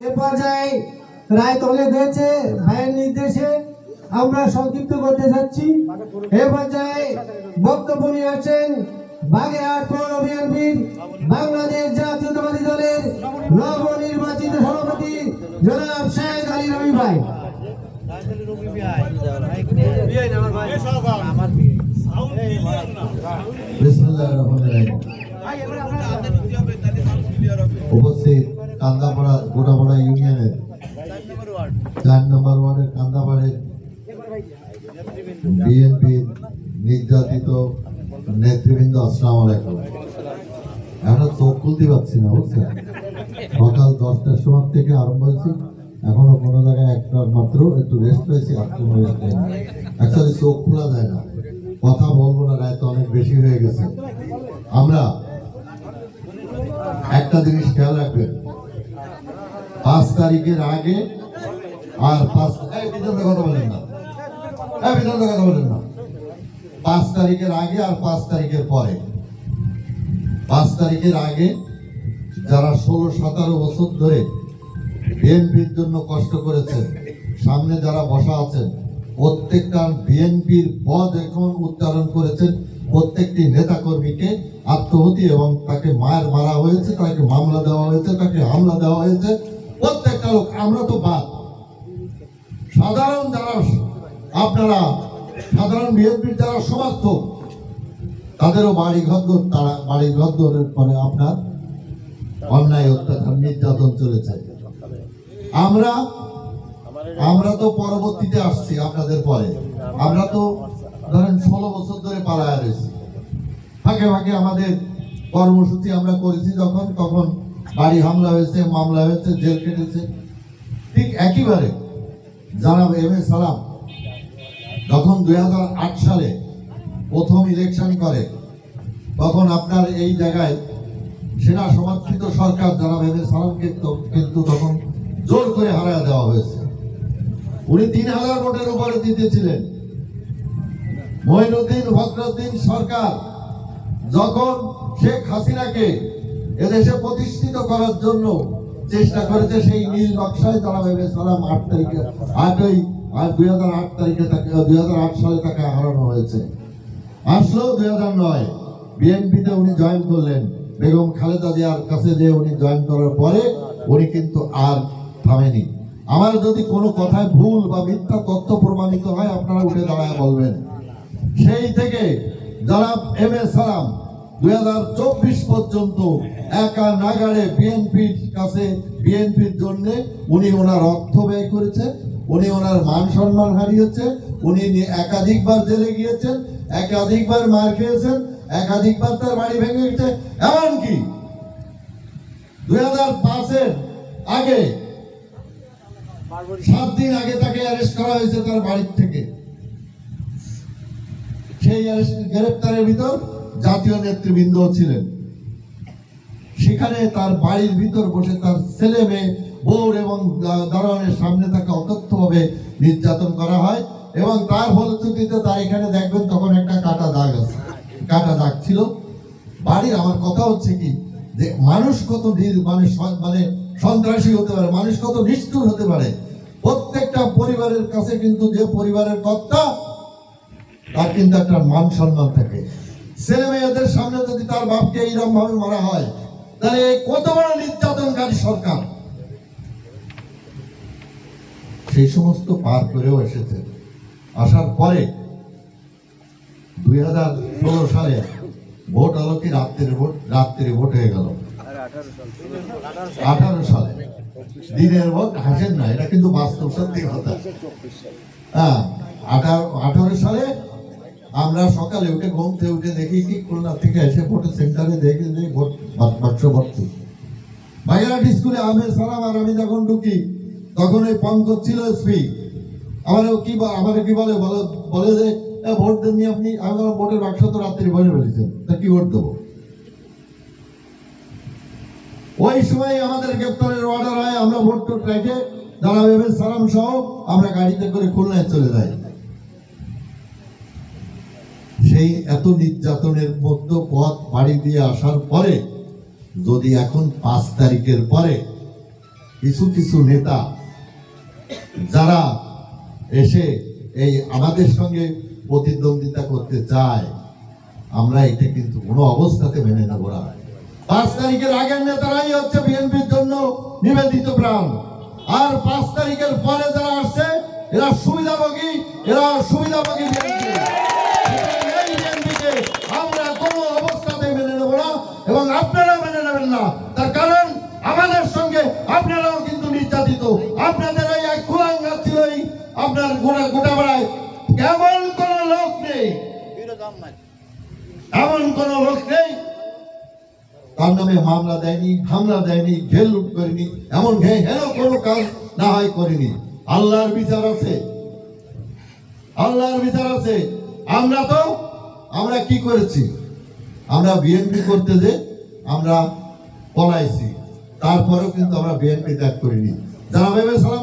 এ পর্যায়ে রায় তুলে দিয়েছে ভাইয়ের নির্দেশে আমরা সংক্ষিপ্ত করতে যাচ্ছি। এ পর্যায়ে বক্তব্য নিয়ে আছেন বাগেরহাট পৌর বিএনপির বাংলাদেশ জাতীয়তাবাদী দলের নবনির্বাচিত সভাপতি জনাব শাহেদ আলী রবি ভাই। উপস্থিত কান্দাপাড়া গোটাপাড়া ইউনিয়নের 4 নম্বর ওয়ার্ডের কান্দাপাড়ের বিএনপির নির্যাতিত নেতৃবৃন্দ, আসসালামু আলাইকুম। এখন চোখ খুলতে পারছি না, বুঝছেন? সকাল 10টার সময় থেকে আরম্ভ হয়েছি, এখনো কোনো জায়গায় একটা মাত্র একটু রেস্ট পেয়েছি, আর কোনো রেস্ট নেই। অ্যাকচুয়ালি চোখ খোলা যায় না, কথা বলবো না, রায় তো অনেক বেশি হয়ে গেছে। আমরা একটা জিনিস খেয়াল রাখবেন, 5 তারিখের আগে আর 5 কথা বলেন না, 5 তারিখের আগে আর 5 তারিখের পরে। 5 তারিখের আগে যারা 16-17 বছর ধরে বিএনপির জন্য কষ্ট করেছেন, সামনে যারা বসা আছেন, প্রত্যেকটা বিএনপির পদ এখন উচ্চারণ করেছেন, প্রত্যেকটি নেতা কর্মীকে আত্মহতি এবং তাকে মায়ের মারা হয়েছে, তাকে মামলা দেওয়া হয়েছে, তাকে হামলা দেওয়া হয়েছে। প্রত্যেকটা লোক, আমরা তো বাদ, সাধারণ যারা আপনারা সাধারণ বিএনপির যারা সমর্থক, তাদেরও বাড়িঘর পরে আপনার অন্যায় অত্যাচার নির্যাতন চলেছে। আমরা তো পরবর্তীতে আসছি আপনাদের পরে। আমরা তো ধরেন 16 বছর ধরে পালায় রয়েছি, ফাঁকে ফাঁকে আমাদের কর্মসূচি আমরা করেছি, তখন বাড়ি হামলা হয়েছে, মামলা হয়েছে, জেল কেটেছে। ঠিক একইবারে জনাব এম এ সালাম যখন 2008 সালে প্রথম ইলেকশন করে, তখন আপনার এই জায়গায় সেনা সমর্থিত সরকার জনাব এম এ সালামকে কিন্তু তখন জোর করে হারায় দেওয়া হয়েছে। উনি 3000 ভোটের উপরে জিতেছিলেন। মঈনুদ্দিন ফখরুদ্দিন সরকার যখন শেখ হাসিনাকে এদেশে প্রতিষ্ঠিত করার জন্য চেষ্টা করেছে, সেই নীল নকশায় জনাব এম এ সালাম 2008 সালে তাকে হারানো হয়েছে। আসলো 2009 বিএনপিতে উনি জয়েন করলেন। বেগম খালেদা জিয়ার কাছে যে উনি জয়েন করার পরে উনি কিন্তু আর থামেনি। আমার যদি কোনো কথায় ভুল বা মিথ্যা তথ্য প্রমাণিত হয়, আপনারা উঠে দাঁড়ায় বলবেন। সেই থেকে জনাব এম এ সালাম 2024 পর্যন্ত একা নাগাড়ে বিএনপির কাছে, বিএনপির জন্য উনি ওনার অর্থ ব্যয় করেছে, উনি ওনার মান সম্মান হারিয়েছে, উনি একাধিকবার জেলে গিয়েছেন, একাধিকবার মার খেয়েছেন, একাধিকবার তার বাড়ি ভেঙে গেছে। এমনকি 2005-এর আগে 7 দিন আগে তাকে অ্যারেস্ট করা হয়েছে তার বাড়ির থেকে। সেই গ্রেপ্তারের ভিতর জাতীয় নেতৃবৃন্দ ছিলেন। সেখানে তার বাড়ির ভিতর বসে তার ছেলে মেয়ে, বউ এবং দারোয়ানের সামনে তাকে অকথ্যভাবে নির্যাতন করা হয়, এবং তার ফলশ্রুতিতে তার এখানে দেখবেন তখন একটা কাটা দাগ আছে, কাটা দাগ ছিল বাড়ির। আমার কথা হচ্ছে কি, যে মানুষ কত মানে সন্ত্রাসী হতে পারে, মানুষ কত নিষ্ঠুর হতে পারে। প্রত্যেকটা পরিবারের কাছে কিন্তু যে পরিবারের কর্তা, তার কিন্তু একটা মান সম্মান থাকে। ছেলে মেয়েদের সামনে যদি তার বাপকে এইরকম ভাবে মারা হয়, তাহলে কত বড় নির্যাতনকারী সরকার। সেই সমস্ত পার করেও এসেছে। আসার পরে 2016 সালে ভোট হলো কি রাত্রে ভোট হয়ে গেল। 18 সালে দিনের ভোট, হাসেন না, এটা কিন্তু বাস্তব সত্যি কথা। 18 সালে আমরা সকালে উঠে ঘুম থেকে উঠে দেখি কি খুলনা থেকে এসে ভোটের সেন্টারে দেখি যে ভোট বাক্স ভর্তি। বাগেরহাট স্কুলে আহমেদ সালাম আর আমি যখন ঢুকি, তখন ওই পঙ্কজ ছিল এসপি। আমার কি বলে যে ভোট দেননি আপনি? আমার ভোটের বাক্স তো রাত্রি ভরে ফেলেছেন, তা কি ভোট দেবো? ওই সময় আমাদের গ্রেপ্তারের অর্ডার হয়, আমরা ভোট টোট রেখে জনাব এম এ সালাম সহ আমরা গাড়িতে করে খুলনায় চলে যাই। সেই এত নির্যাতনের মধ্যে পথ বাড়ি দিয়ে আসার পরে যদি এখন 5 তারিখের পরে কিছু কিছু নেতা যারা এসে এই আমাদের সঙ্গে প্রতিদ্বন্দ্বিতা করতে চায়, আমরা এটা কিন্তু কোনো অবস্থাতে মেনে নেব না। 5 তারিখের আগের নেতারাই হচ্ছে বিএনপির জন্য নিবেদিত প্রাণ, আর 5 তারিখের পরে যারা আসছে এরা সুবিধাভোগী বিএনপি। এই বিএনপিকে আমরা কোনো অবস্থাতে মেনে নেব না এবং আপনারা মেনে নেবেন না। তার কারণ আমাদের সঙ্গে আপনারাও কিন্তু নির্যাতিত। আপনাদের এই এক কুলাঙ্গার ছিল এই আপনার গোটা বেড়ায় এমন কোন লোক নেই, তার নামে মামলা দেয়নি, হামলা দেয়নি, ঘের লুট করেনি, এমন হেন কোনো কাজ না হয় করেনি। আল্লাহর বিচার আছে, আল্লাহর বিচার আছে। আমরা কি করেছি? আমরা বিএনপি করতে যে আমরা পলাইছি, তারপরেও কিন্তু আমরা বিএনপি ত্যাগ করিনি। জানাবে সালাম।